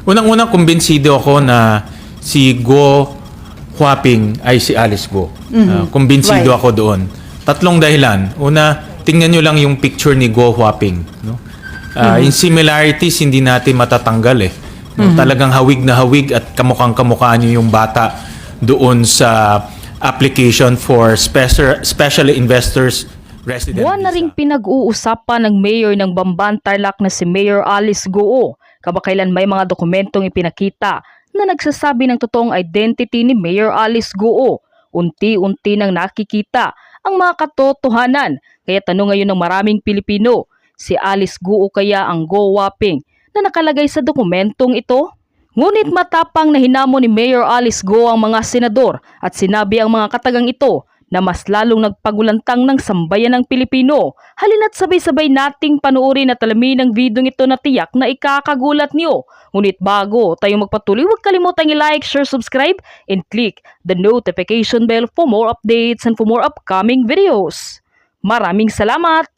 Unang-unang kumbinsido ako na si Go Huaping ay si Alice Go. Kumbinsido Right. ako doon. Tatlong dahilan. Una, tingnan nyo lang yung picture ni Go Huaping. No? Yung similarities, hindi natin matatanggal eh. No? Talagang hawig na hawig at kamukhang-kamukha nyo yung bata doon sa application for special investors resident Buwan na visa. ring pinag-uusapan ng mayor ng Bamban Tarlac na si Mayor Alice Goo. Kabakailan may mga dokumentong ipinakita na nagsasabi ng totoong identity ni Mayor Alice Goo. Unti-unti nang nakikita ang mga katotohanan. Kaya tanong ngayon ng maraming Pilipino, si Alice Goo kaya ang Go Huaping na nakalagay sa dokumentong ito? Ngunit matapang na hinamon ni Mayor Alice Goo ang mga senador at sinabi ang mga katagang ito na mas lalong nagpagulantang ng sambayan ng Pilipino. Halina't sabay-sabay nating panuorin at alamin ang videong ito na tiyak na ikakagulat niyo. Ngunit bago tayo magpatuloy, huwag kalimutang i-like, share, subscribe, and click the notification bell for more updates and for more upcoming videos. Maraming salamat!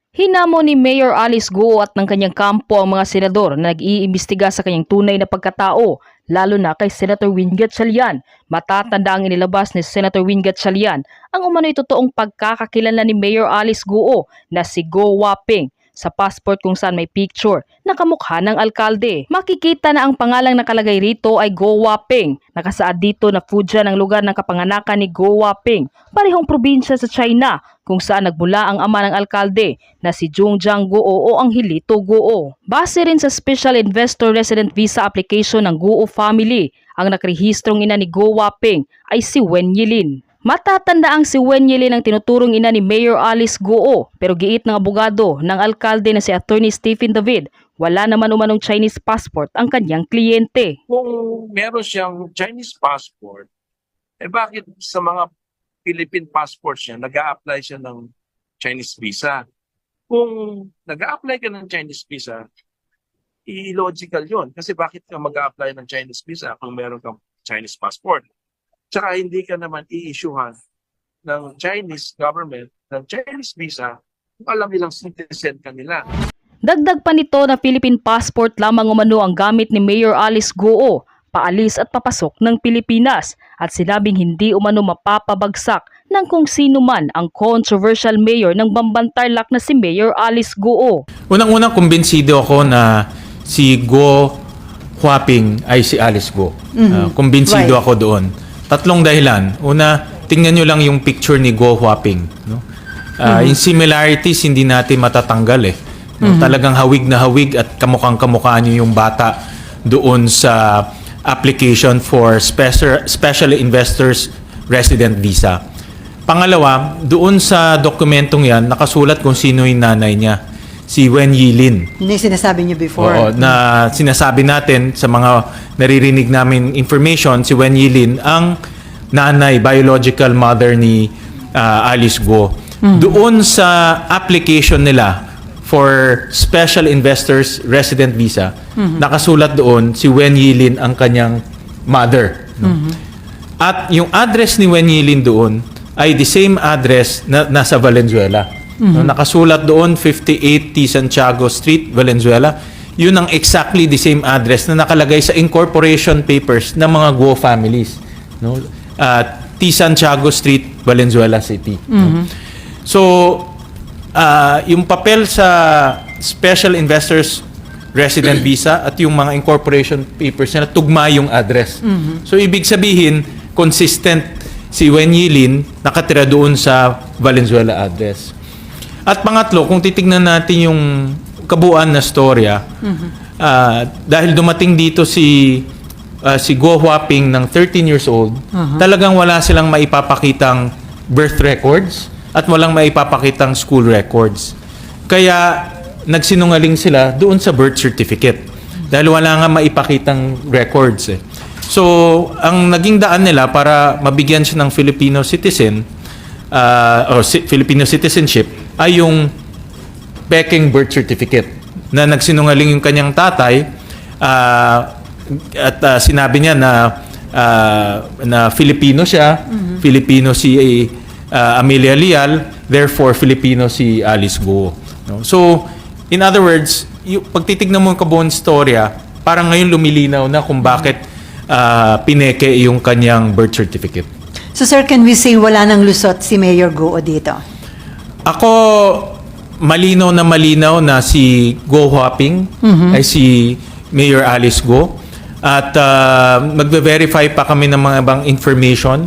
Hinamon ni Mayor Alice Goo at ng kanyang kampo ang mga senador na nag-iimbestiga sa kanyang tunay na pagkatao, lalo na kay Senator Win Gatchalian. Matatanda ang inilabas ni Senator Win Gatchalian ang umano'y totoong pagkakakilala ni Mayor Alice Goo na si Go Huaping sa passport kung saan may picture na kamukha ng alkalde. Makikita na ang pangalang nakalagay rito ay Go Huaping. Nakasaad dito na Fujian ang lugar ng kapanganakan ni Go Huaping, parehong probinsya sa China kung saan nagmula ang ama ng alkalde na si Zhongjiang Goo o ang Hilito Goo. Base rin sa Special Investor Resident Visa application ng Goo family, ang nakarehistrong ina ni Go Huaping ay si Wen Yilin. Matatanda ang si Wen Yilin ang tinuturong ina ni Mayor Alice Goo, pero giit ng abogado ng alkalde na si Attorney Stephen David, wala naman umanong Chinese passport ang kanyang kliyente. Kung meron siyang Chinese passport, bakit sa mga Philippine passports niya, nag-a-apply siya ng Chinese visa? Kung nag-a-apply ka ng Chinese visa, illogical yon. Kasi bakit ka mag-a-apply ng Chinese visa kung meron kang Chinese passport? Tsaka hindi ka naman i-issuehan ng Chinese government ng Chinese visa kung alam nilang citizen ka nila. Dagdag pa nito na Philippine passport lamang umano ang gamit ni Mayor Alice Goo paalis at papasok ng Pilipinas at sinabing hindi umano mapapabagsak ng kung sino man ang controversial mayor ng Bamban Tarlac na si Mayor Alice Goo. Unang-unang kumbinsido ako na si Go Huaping ay si Alice Go. Kumbinsido Right. ako doon. Tatlong dahilan. Una, tingnan nyo lang yung picture ni Go Huaping. No? Yung similarities, hindi natin matatanggal eh. No? Talagang hawig na hawig at kamukhang-kamukha nyo yung bata doon sa application for special investors resident visa. Pangalawa, doon sa dokumentong yan, nakasulat kung sino yung nanay niya. Si Wen Yilin. Yun yung sinasabi niyo before. Oo, na sinasabi natin sa mga naririnig namin information, si Wen Yilin ang nanay, biological mother ni Alice Go. Doon sa application nila for special investors resident visa, nakasulat doon si Wen Yilin ang kanyang mother. No? At yung address ni Wen Yilin doon ay the same address na nasa Valenzuela. No, nakasulat doon 58 T. Santiago Street, Valenzuela. Yun ang exactly the same address na nakalagay sa incorporation papers ng mga Guo families. No? T. Santiago Street, Valenzuela City. No? So, yung papel sa Special Investors Resident Visa at yung mga incorporation papers na tugma yung address. So, ibig sabihin, consistent si Wen Yilin nakatira doon sa Valenzuela address. At pangatlo, kung titignan natin yung kabuuan na storya, dahil dumating dito si Go Huaping ng 13 years old, talagang wala silang maipapakitang birth records at walang maipapakitang school records. Kaya nagsinungaling sila doon sa birth certificate dahil wala nga maipakitang records. So, ang naging daan nila para mabigyan siya ng Filipino citizen o Filipino citizenship ay yung peking birth certificate na nagsinungaling yung kanyang tatay at sinabi niya na Filipino siya, Filipino si Amelia Leal, therefore Filipino si Alice Goo. No? So, in other words, pag titignan mo yung kabuuan storya, parang ngayon lumilinaw na kung bakit pineke yung kanyang birth certificate. So sir, can we say wala nang lusot si Mayor Guo dito? Ako, malinaw na si Guo Huaping ay si Mayor Alice Guo. At magbe-verify pa kami ng mga ibang information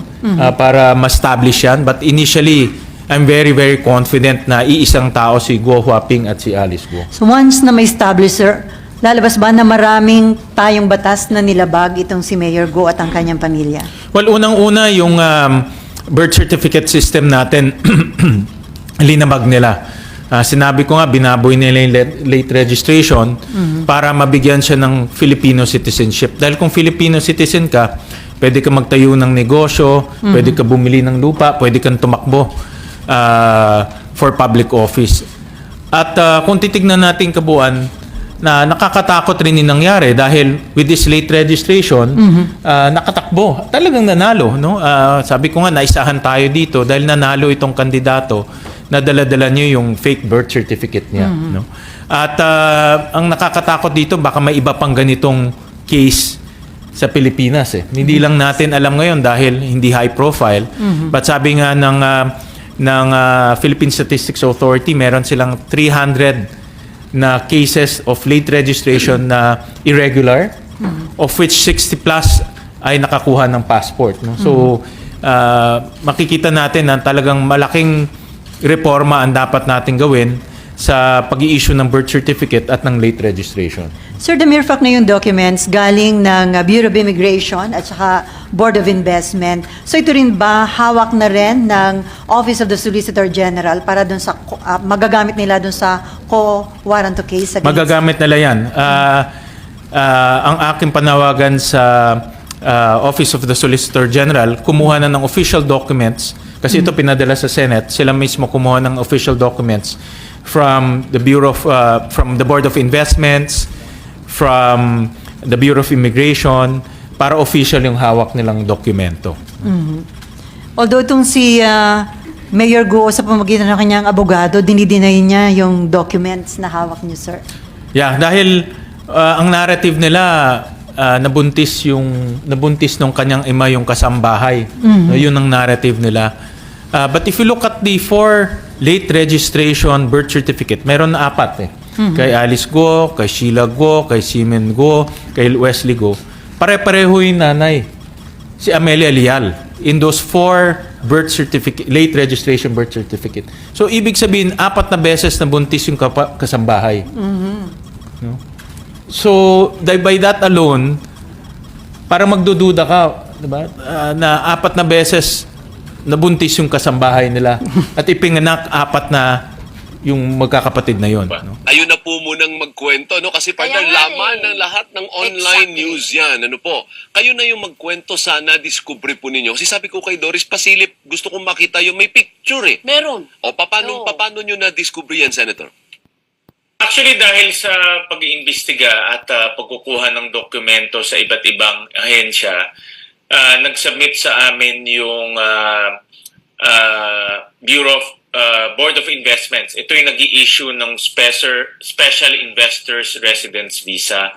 para ma-establish yan. But initially, I'm very, very confident na iisang tao si Guo Huaping at si Alice Guo. So once na may establish, sir, lalabas ba na maraming tayong batas na nilabag itong si Mayor Guo at ang kanyang pamilya? Well, unang-una yung birth certificate system natin, linamag nila. Sinabi ko nga, binaboy nila yung late registration para mabigyan siya ng Filipino citizenship. Dahil kung Filipino citizen ka, pwede ka magtayo ng negosyo, pwede ka bumili ng lupa, pwede kang tumakbo for public office. At kung titignan natin kabuuan, na nakakatakot rin yung nangyari dahil with this late registration, nakatakbo. Talagang nanalo. No? Sabi ko nga, naisahan tayo dito dahil nanalo itong kandidato na dala-dala niyo yung fake birth certificate niya. No? At ang nakakatakot dito, baka may iba pang ganitong case sa Pilipinas. Hindi lang natin alam ngayon dahil hindi high profile. But sabi nga ng Philippine Statistics Authority, meron silang 300 na cases of late registration na irregular, of which 60 plus ay nakakuha ng passport. No? So, makikita natin na talagang malaking reforma ang dapat natin gawin sa pag-i-issue ng birth certificate at ng late registration. Sir, the mere fact na yung documents galing ng Bureau of Immigration at saka Board of Investment, so ito rin ba hawak na rin ng Office of the Solicitor General para dun sa magagamit nila dun sa co-warrant of case against? Magagamit nila yan. Ang aking panawagan sa Office of the Solicitor General, kumuha na ng official documents kasi ito pinadala sa Senate. Sila mismo kumuha ng official documents from the Bureau of, from the Board of Investments, from the Bureau of Immigration, para official yung hawak nilang dokumento. Although itong si Mayor Guo sa pamamagitan ng kanyang abogado, dinideny niya yung documents na hawak niyo, sir. Yeah, dahil ang narrative nila, nabuntis nung kanyang ima yung kasambahay. No, yun ang narrative nila. But if you look at the 4 late registration birth certificate, meron na 4 Kay Alice Guo, kay Sheila Guo, kay Simen Guo, kay Wesley Guo. Pare-pareho yung nanay. Si Amelia Lial. In those 4 birth certificate, late registration birth certificate. So, ibig sabihin, 4 na beses na buntis yung kasambahay. No? So, by that alone, parang magdududa ka, diba? Na 4 na beses nabuntis yung kasambahay nila at ipinganak 4 na yung magkakapatid na yon. No? Ayun na po munang magkwento, no? Kasi partner, laman ng lahat ng online news yan. Ano po? Kayo na yung magkwento sana, discovery po ninyo. Kasi sabi ko kay Doris, pasilip, gusto kong makita yung may picture eh. Meron. O paano nyo na-discovery yan, Senator? Actually, dahil sa pag-iimbestiga at pagkukuha ng dokumento sa iba't ibang ahensya, nag-submit sa amin yung Bureau of Board of Investments. Ito yung nag-i-issue ng Special Investors Residence Visa.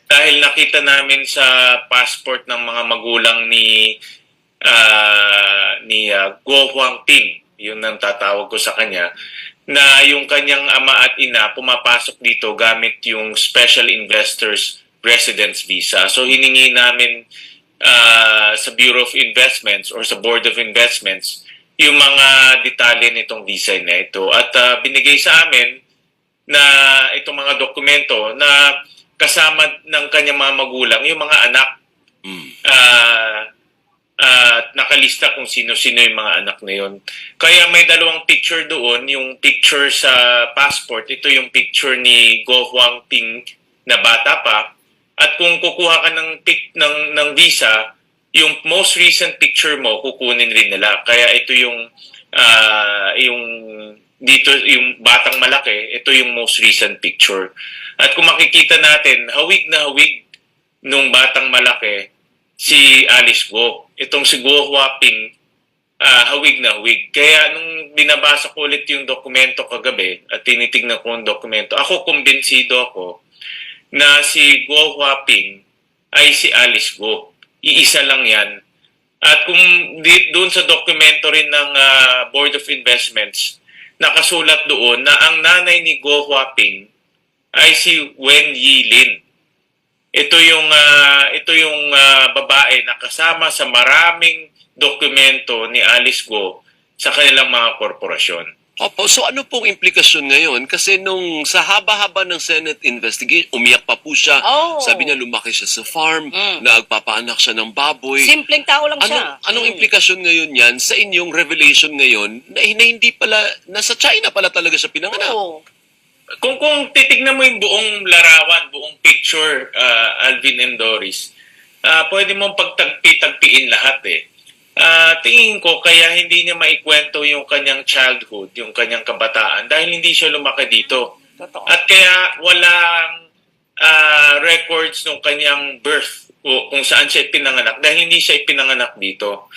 Dahil nakita namin sa passport ng mga magulang ni Guo Huaping, yun ang tatawag ko sa kanya, na yung kanyang ama at ina pumapasok dito gamit yung Special Investors Residence Visa. So hiningi namin sa Bureau of Investments or sa Board of Investments yung mga detalye nitong visa na ito. At binigay sa amin na itong mga dokumento na kasama ng kanyang mga magulang, yung mga anak. Nakalista kung sino-sino yung mga anak na yun. Kaya may 2 picture doon. Yung picture sa passport, ito yung picture ni Guo Huaping na bata pa. At kung kukuha ka ng visa, yung most recent picture mo, kukunin rin nila. Kaya ito yung dito yung batang malaki, ito yung most recent picture. At kung makikita natin, hawig na hawig nung batang malaki si Alice Guo. Itong si Guo Huaping, hawig na hawig. Kaya nung binabasa ko ulit yung dokumento kagabi at tinitignan ko yung dokumento, ako kumbinsido ako na si Guo Huaping ay si Alice Guo. Iisa lang yan. At kung doon sa dokumento rin ng Board of Investments, nakasulat doon na ang nanay ni Guo Huaping ay si Wen Yilin. Ito yung babae na kasama sa maraming dokumento ni Alice Guo sa kanilang mga korporasyon. Opo, so ano pong implikasyon ngayon? Kasi nung sa haba-haba ng Senate investigation, umiyak pa po siya. Oh. Sabi niya lumaki siya sa farm, nagpapaanak siya ng baboy. Simpleng tao lang siya. Anong implikasyon ngayon yan sa inyong revelation ngayon na hindi pala, nasa China pala talaga siya pinanganak? Oo. Kung titignan mo yung buong larawan, buong picture, Alvin and Doris, pwede mong pagtagpi-tagpiin lahat eh. Tingin ko kaya hindi niya maikwento yung kanyang childhood, yung kanyang kabataan dahil hindi siya lumaki dito. Totoo. At kaya walang records ng kanyang birth o kung saan siya ipinanganak dahil hindi siya ipinanganak dito.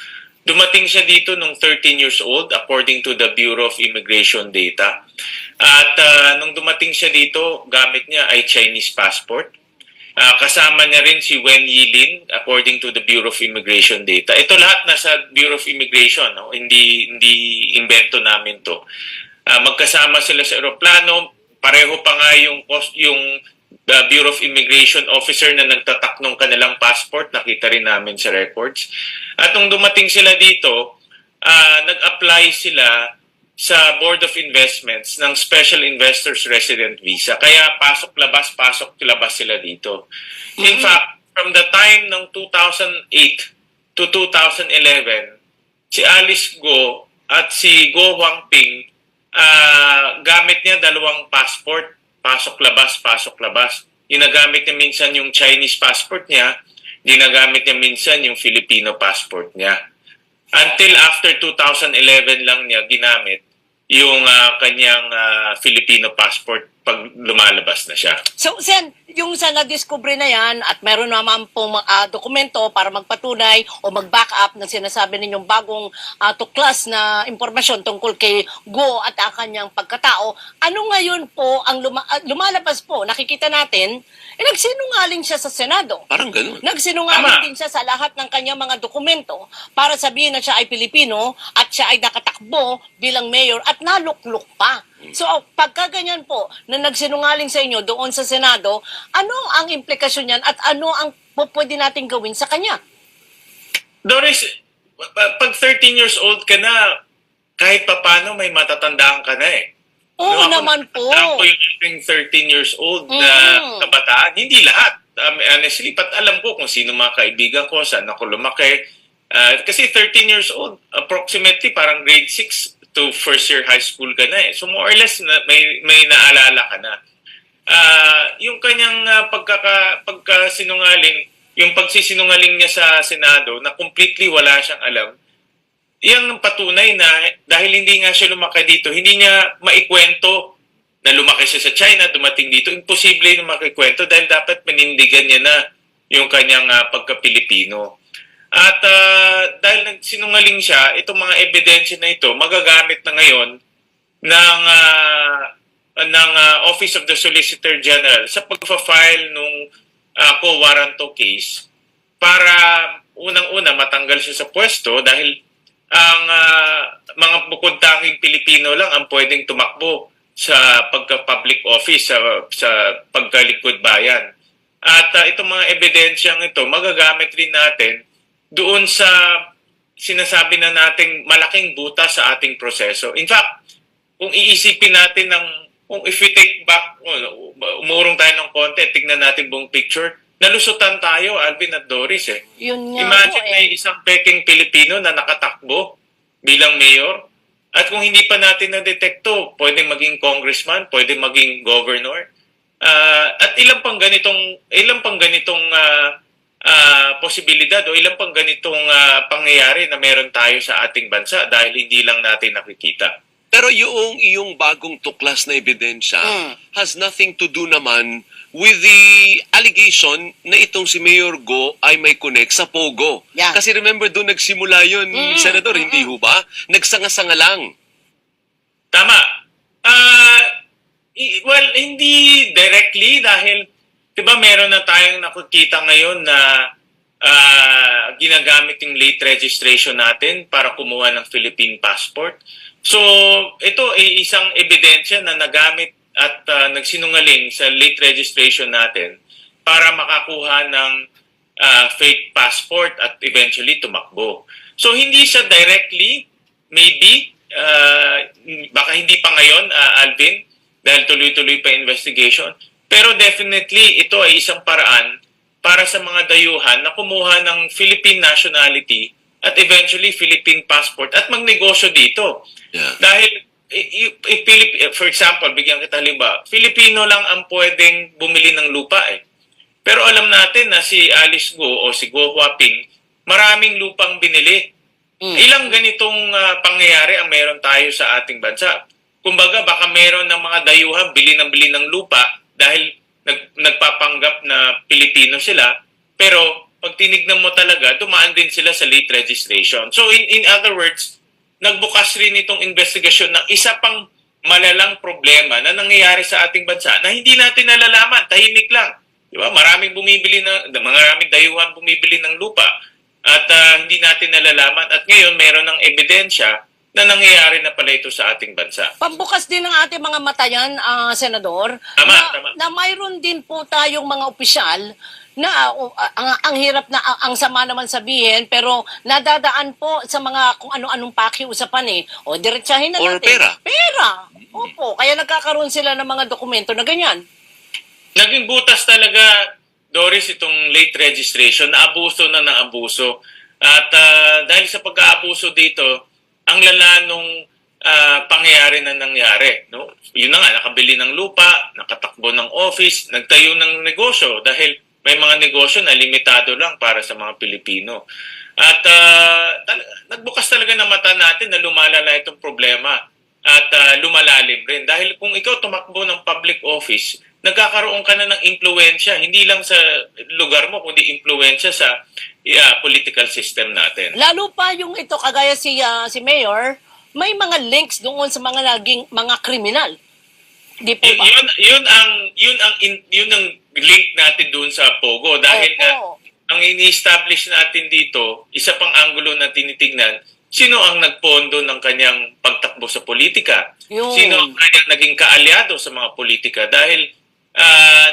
Dumating siya dito nung 13 years old according to the Bureau of Immigration Data. At nung dumating siya dito, gamit niya ay Chinese passport. Kasama niya rin si Wen Yilin according to the Bureau of Immigration Data. Ito lahat nasa Bureau of Immigration, no? Hindi invento namin to. Magkasama sila sa eroplano, pareho pa nga yung Bureau of Immigration officer na nagtatak ng kanilang passport, nakita rin namin sa records. At nung dumating sila dito, nag-apply sila sa Board of Investments ng Special Investors Resident Visa. Kaya pasok-labas sila dito. In fact, from the time ng 2008 to 2011, si Alice Guo at si Guo Huaping, gamit niya dalawang passport. Pasok-labas. Ginagamit niya minsan yung Chinese passport niya, ginagamit niya minsan yung Filipino passport niya. Until after 2011 lang niya ginamit yung kanyang Filipino passport pag lumalabas na siya. So, Sen, yung sa na-discover na yan at meron naman pong dokumento para magpatunay o mag-back up ng sinasabi ninyong bagong tuklas na impormasyon tungkol kay Guo at ang kanyang pagkatao, ano ngayon po ang lumalabas po? Nakikita natin, nagsinungaling siya sa Senado. Parang ganun. Nagsinungaling din siya sa lahat ng kanyang mga dokumento para sabihin na siya ay Pilipino at siya ay nakatakbo bilang mayor at nalukluk pa. So, pagka ganyan po, na nagsinungaling sa inyo doon sa Senado, ano ang implikasyon niyan at ano ang pwede natin gawin sa kanya? Doris, pag 13 years old ka na, kahit papano may matatandaan ka na eh. Oo naman po. Ako yung 13 years old na kabataan, hindi lahat. Honestly, alam ko kung sino mga kaibigan ko, saan ako lumaki. Kasi 13 years old, approximately parang grade 6 to first year high school ka na eh. So more or less, may naalala ka na. Yung kanyang pagkasinungaling, yung pagsisinungaling niya sa Senado na completely wala siyang alam, yan patunay na dahil hindi nga siya lumaki dito, hindi niya maikwento na lumaki siya sa China, dumating dito. Imposible na makikwento dahil dapat panindigan niya na yung kanyang pagka-Pilipino. At dahil nagsinungaling siya, itong mga ebidensya na ito magagamit na ngayon ng Office of the Solicitor General sa pagpa-file nung quo warranto case para unang-una matanggal siya sa pwesto dahil ang mga bukod tanging Pilipino lang ang pwedeng tumakbo sa pagka-public office, sa pagkalikod bayan. At itong mga ebidensyang ito magagamit rin natin doon sa sinasabi na nating malaking butas sa ating proseso. In fact, kung iisipin natin kung if we take back, umurong tayo ng konti, tignan natin buong picture, nalusutan tayo, Alvin at Doris eh. Yun nga Imagine po, may isang peking Pilipino na nakatakbo bilang mayor. At kung hindi pa natin na-detekto, pwedeng maging congressman, pwedeng maging governor. At ilang pang ganitong posibilidad o ilang pang ganitong pangyayari na meron tayo sa ating bansa dahil hindi lang natin nakikita. Pero yung iyong bagong tuklas na ebidensya has nothing to do naman with the allegation na itong si Mayor Guo ay may connect sa Pogo. Yeah. Kasi remember doon nagsimula yun, Senador, hindi ho ba? Nagsanga-sanga lang. Tama. Well, hindi directly dahil di ba meron na tayong nakikita ngayon na ginagamit yung late registration natin para kumuha ng Philippine passport. So, ito ay isang ebidensya na nagamit at nagsinungaling sa late registration natin para makakuha ng fake passport at eventually tumakbo. So, hindi siya directly, maybe, baka hindi pa ngayon, Alvin, dahil tuloy-tuloy pa investigation. Pero definitely, ito ay isang paraan para sa mga dayuhan na kumuha ng Philippine nationality at eventually Philippine passport at magnegosyo dito. Yeah. Dahil, for example, bigyan kita halimbawa, Filipino lang ang pwedeng bumili ng lupa eh. Pero alam natin na si Alice Go o si Go Huaping, maraming lupang binili. Ilang ganitong pangyayari ang meron tayo sa ating bansa. Kumbaga, baka meron ng mga dayuhan bili ng lupa dahil nagpapanggap na Pilipino sila, pero pag tinignan mo talaga, dumaan din sila sa late registration. So in other words, nagbukas rin itong investigasyon ng isa pang malalang problema na nangyayari sa ating bansa na hindi natin nalalaman, tahimik lang. Di ba? Maraming dayuhan bumibili ng lupa at hindi natin nalalaman. At ngayon, meron ng ebidensya na nangyayari na pala ito sa ating bansa. Pambukas din ng ating mga mata yan, Senador, Tama. na mayroon din po tayong mga opisyal na ang hirap na, ang sama naman sabihin, pero nadadaan po sa mga kung ano-anong pakiusapan eh. O, diretsahin na Or natin. pera. Pera. Opo, kaya nagkakaroon sila ng mga dokumento na ganyan. Naging butas talaga, Doris, itong late registration, naabuso na ng abuso. At dahil sa pagkaabuso dito, ang lala nung pangyayari na nangyari. No? Yun na nga, nakabili ng lupa, nakatakbo ng office, nagtayo ng negosyo dahil may mga negosyo na limitado lang para sa mga Pilipino. At nagbukas talaga ng mata natin na lumalala itong problema at lumalalim rin. Dahil kung ikaw tumakbo ng public office, nagkakaroon ka na ng impluensya, hindi lang sa lugar mo, kundi impluensya sa political system natin. Lalo pa yung ito, kagaya si Mayor, may mga links doon sa mga naging mga kriminal. Di po ba? Yun ang link natin doon sa Pogo dahil Opo. nga ang ini-establish natin dito, isa pang anggulo na tinitignan, sino ang nagpondo ng kanyang pagtakbo sa politika? Yun. Sino ang kanyang naging kaalyado sa mga politika? Dahil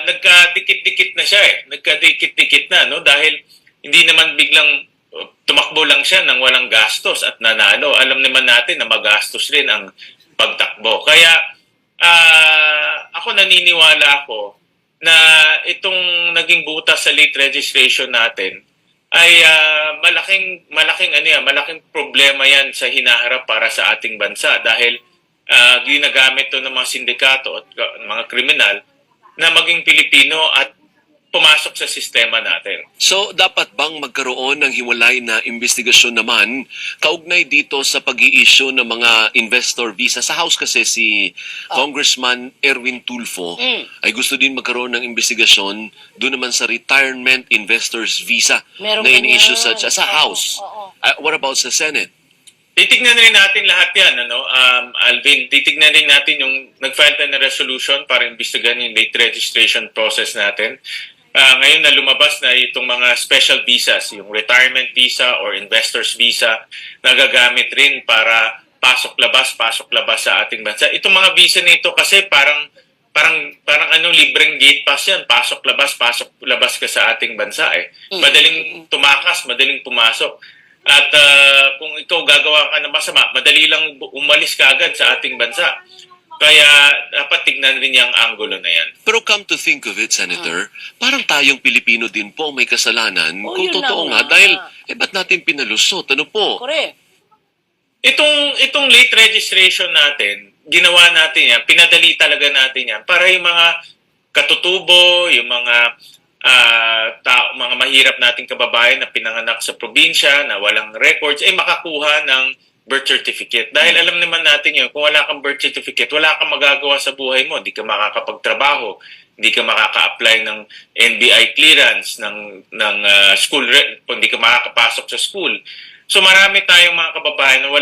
nagkadikit-dikit na siya eh. Nagkadikit-dikit na, no? Dahil hindi naman biglang tumakbo lang siya nang walang gastos at nanalo. Alam naman natin na magastos rin ang pagtakbo. Kaya ako naniniwala ako na itong naging butas sa late registration natin ay malaking problema yan sa hinaharap para sa ating bansa dahil ginagamit to ng mga sindikato at mga kriminal na maging Pilipino at pumasok sa sistema natin. So, dapat bang magkaroon ng hiwalay na investigasyon naman kaugnay dito sa pag-i-issue ng mga investor visa? Sa House kasi si Congressman Erwin Tulfo ay gusto din magkaroon ng investigasyon doon naman sa retirement investors visa Meron na in-issue ganyan. sa House. Oo. What about sa Senate? Titignan rin natin lahat yan, Alvin. Titignan rin natin yung nag-file tayo na resolution para imbestigahan yung late registration process natin. Ngayon na lumabas na itong mga special visas, yung retirement visa or investors visa, nagagamit rin para pasok-labas sa ating bansa. Itong mga visa nito kasi parang libreng gate pass yan. Pasok-labas ka sa ating bansa eh. Madaling tumakas, madaling pumasok. At kung ikaw gagawa ka ng masama, madali lang umalis ka agad sa ating bansa. Kaya dapat tignan rin yung angulo na yan. Pero come to think of it, Senator, parang tayong Pilipino din po may kasalanan Oh, kung yun totoo na nga. nga. Dahil, ba't natin pinalusot? Ano po? Correct. Itong late registration natin, ginawa natin yan, pinadali talaga natin yan para yung mga katutubo, yung mga mga mahirap nating kababayan na pinanganak sa probinsya, na walang records, ay makakuha ng birth certificate. Dahil alam naman natin yun, kung wala kang birth certificate, wala kang magagawa sa buhay mo. Hindi ka makakapagtrabaho, hindi ka makaka-apply ng NBI clearance, ng school, hindi ka makakapasok sa school. So marami tayong mga kababayan na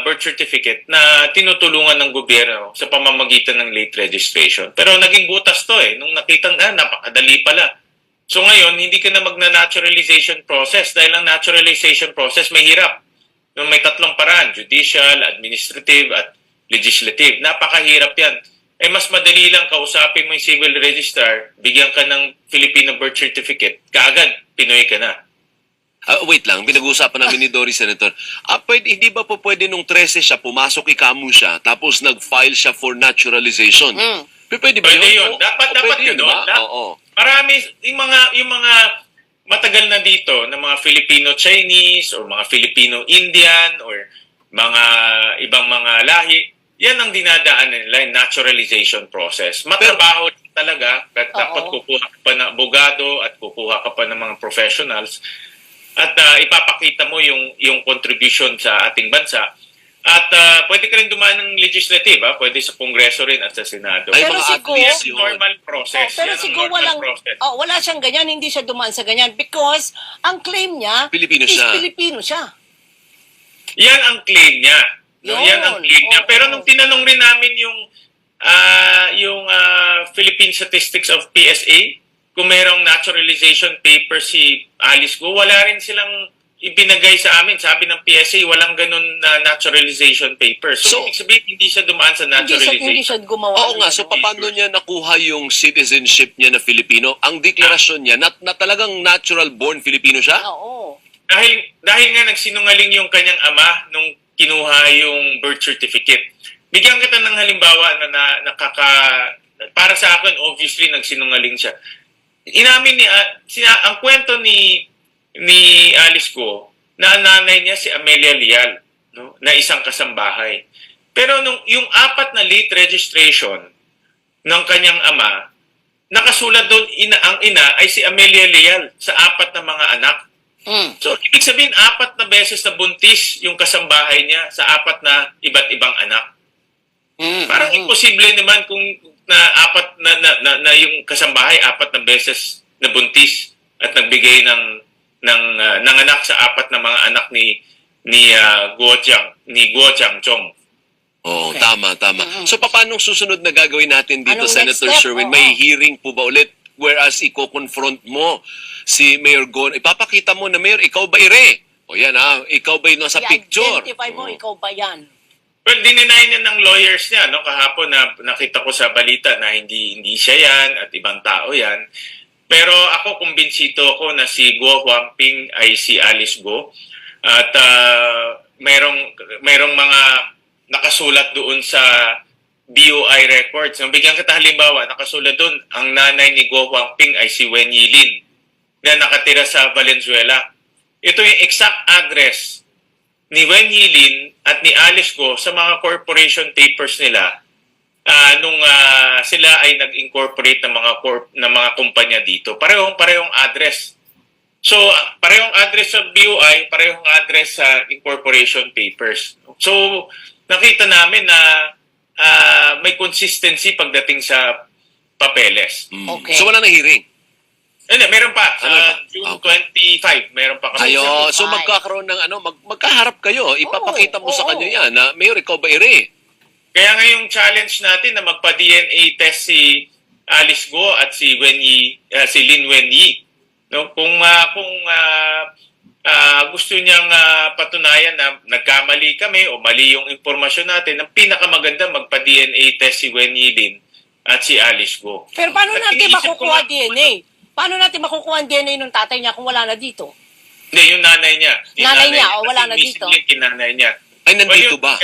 birth certificate na tinutulungan ng gobyerno sa pamamagitan ng late registration. Pero naging butas to nung nakita na napakadali pala. So ngayon, hindi ka na magna-naturalization process dahil ang naturalization process may hirap. May 3 paraan, judicial, administrative, at legislative. Napakahirap yan. Mas madali lang kausapin mo yung civil registrar, bigyan ka ng Filipino birth certificate, kaagad, Pinoy ka na. Wait lang, pinag-uusapan namin ni Doris, Senator. Hindi ba po pwede nung 13 siya, pumasok ikamu siya, tapos nag-file siya for naturalization? Pwede ba Pwede yun? yun. Dapat yun, yun, di ba? no? Oo. Marami, yung mga matagal na dito, na mga Filipino-Chinese, or mga Filipino-Indian, or mga ibang mga lahi, yan ang dinadaan nila, yung naturalization process. Matrabaho talaga, at dapat kukuha ka pa ng abogado at kukuha ka pa ng mga professionals at ipapakita mo yung contribution sa ating bansa. At pwede ka rin dumaan ng legislative, pwede sa Kongreso rin at sa Senado. Ay, Pero mga si Go- admins Yan yun. ang normal process. Pero Yan ang siguro normal process. wala siyang ganyan, hindi siya dumaan sa ganyan because ang claim niya Pilipino is siya. Pilipino siya. Yan ang claim niya. No, Yun. yan ang claim niya. Oo. Pero nung tinanong rin namin yung Philippine Statistics of PSA, kung mayroong naturalization paper si Alice Go, wala rin silang ibinagay sa amin. Sabi ng PSA, walang ganun na naturalization paper. So, ibig sabihin, hindi siya dumaan sa naturalization. Hindi siya gumawa. Oo ng nga, so ganun. paano niya nakuha yung citizenship niya na Filipino? Ang deklarasyon niya na talagang natural-born Filipino siya? Oo. Dahil nga nagsinungaling yung kanyang ama nung kinuha yung birth certificate. Bigyan kita ng halimbawa para sa akin, obviously, nagsinungaling siya. Inamin ang kwento ni Alice Go na ang nanay niya si Amelia Lial, no, na isang kasambahay. Pero yung 4 na late registration ng kanyang ama, nakasulat doon ang ina ay si Amelia Lial sa 4 na mga anak. So, ibig sabihin, 4 na beses na buntis yung kasambahay niya sa 4 na iba't ibang anak. Parang imposible naman kung na yung kasambahay 4 na beses na buntis at nagbigay ng anak sa 4 na mga anak ni Guo Jiangchong. Oo, tama. So, paano susunod na gagawin natin dito, Anong next Senator step? Sherwin? Oo. May hearing po ba ulit? Whereas, i-confront mo si Mayor Gon. Ipapakita mo na, Mayor, ikaw ba ire? O yan ikaw ba yung nasa picture? I-identify mo, ikaw ba yan? Well, dininay niya ng lawyers niya, no? Kahapon na nakita ko sa balita na hindi siya yan at ibang tao yan. Pero ako, kumbinsido ako na si Guo Huangping ay si Alice Go. At merong mga nakasulat doon sa BOI records. Nung bigyan kita halimbawa, nakasulat doon, ang nanay ni Guo Huangping ay si Wen Yilin na nakatira sa Valenzuela. Ito yung exact address ni Wen Yilin at ni Alice Go sa mga corporation papers nila nung sila ay nag-incorporate ng mga kumpanya dito. Parehong address. So, parehong address sa BOI, parehong address sa incorporation papers. So, nakita namin na may consistency pagdating sa papeles. Okay. So, wala na hearing? Hindi, meron pa. Sa Ano pa? June Okay. 25, meron pa kami. Ayo, so Ay. magkakaroon ng magkaharap kayo. Ipapakita mo sa oo. kanya yan na, Mayor, ikaw ba ire? Kaya nga yung challenge natin na magpa-DNA test si Alice Go at si Lin Wenyi. No, kung gusto niyang patunayan na nagkamali kami o mali yung impormasyon natin, ang pinakamaganda magpa-DNA test si Wen Yilin at si Alice Go. Pero paano At natin iniisip ko makukuha nga- DNA? Paano natin makukuha ang DNA ng tatay niya kung wala na dito? Hindi, yung nanay niya. Yung Nanay niya, o wala Kasi na dito? mismo yung kinanay niya. Ay, nandito Well, ba?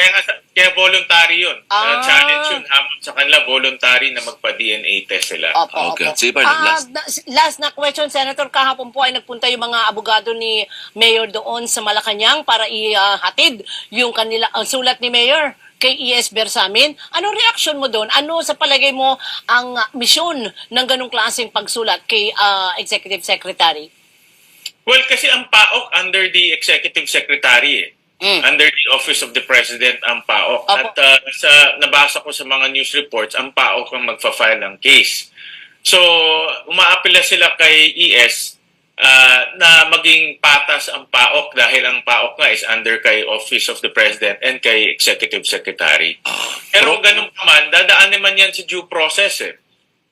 Kaya voluntary yun. Challenge yun. Ah. Hamon sa kanila, voluntary na magpa-DNA test sila. Opo, Okay. opo. Sige, Bernard, Last na question, Senator. Kahapon po ay nagpunta yung mga abogado ni Mayor doon sa Malacanang para ihatid yung kanila, ang sulat ni Mayor kay E.S. Bersamin. Anong reaction mo doon? Ano sa palagay mo ang misyon ng ganong klaseng pagsulat kay Executive Secretary? Well, kasi ang PAOK under the Executive Secretary Under the Office of the President ang PAOK. Opo. At nabasa ko sa mga news reports, ang PAOK ang magfa-file ng case. So, umaapila sila kay ES na maging patas ang PAOK dahil ang PAOK nga is under kay Office of the President and kay Executive Secretary. Pero ganun pa man, dadaan naman yan sa due process eh.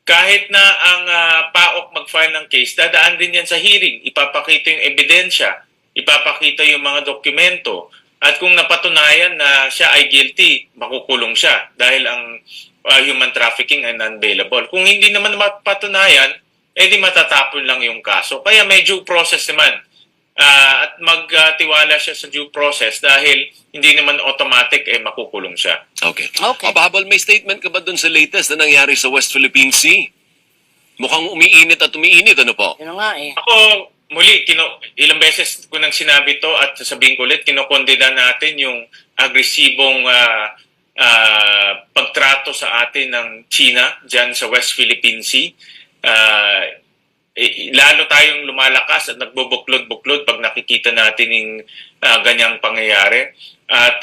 Kahit na ang PAOK mag-file ng case, dadaan din yan sa hearing. Ipapakita yung ebidensya, ipapakita yung mga dokumento. At kung napatunayan na siya ay guilty, makukulong siya dahil ang human trafficking ay non-bailable. Kung hindi naman mapatunayan, di matatapon lang yung kaso. Kaya may due process naman. At magtiwala siya sa due process dahil hindi naman automatic makukulong siya. Okay. Okay. Habal, may statement ka ba dun sa latest na nangyari sa West Philippine Sea? Mukhang umiinit at umiinit, ano po? Yun nga eh. Ako, muli, ilang beses ko nang sinabi to at sasabihin ko ulit, kinokondena natin yung agresibong pagtrato sa atin ng China dyan sa West Philippine Sea. Lalo tayong lumalakas at nagbubuklod-buklod pag nakikita natin yung ganyang pangyayari. At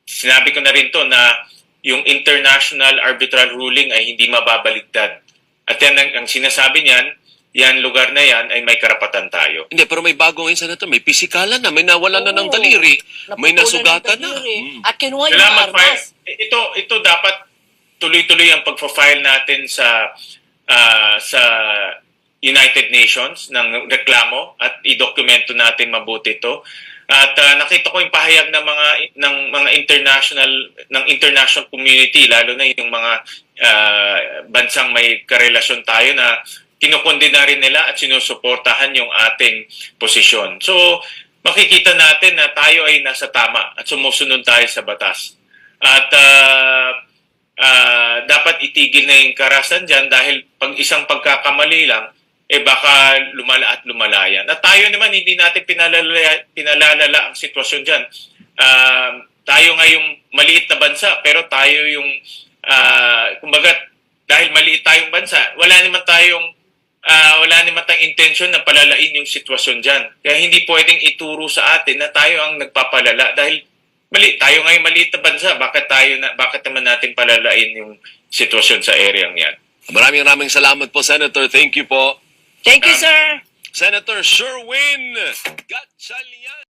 sinabi ko na rin to na yung international arbitral ruling ay hindi mababaligtad. At yan ang sinasabi niyan, yan lugar na yan ay may karapatan tayo. Hindi, pero may bago ngayon, Senator. May pisikalan na, may nawalan na ng daliri, may Naputulan nasugatan ng na. daliri. At kinuha yung Salamat, armas. Ito dapat tuloy-tuloy ang pagpa-file natin sa United Nations ng reklamo at idokumento natin mabuti ito. At nakita ko yung pahayag ng mga international community, lalo na yung mga bansang may karelasyon tayo na kinukondena rin nila at sinusuportahan yung ating posisyon. So, makikita natin na tayo ay nasa tama at sumusunod tayo sa batas. At dapat itigil na yung karasan dyan dahil pag isang pagkakamali lang, baka lumala at lumalayan. At tayo naman, hindi natin pinalalala ang sitwasyon dyan. Tayo nga yung maliit na bansa, pero tayo yung, kumbaga, dahil maliit tayong bansa, wala naman tayong intensyon na palalain yung sitwasyon dyan. Kaya hindi pwedeng ituro sa atin na tayo ang nagpapalala dahil tayo nga yung maliit na bansa, bakit naman natin palalain yung sitwasyon sa area yan? Maraming salamat po, Senator. Thank you po. Thank you, sir. Senator Sherwin Gatchalian.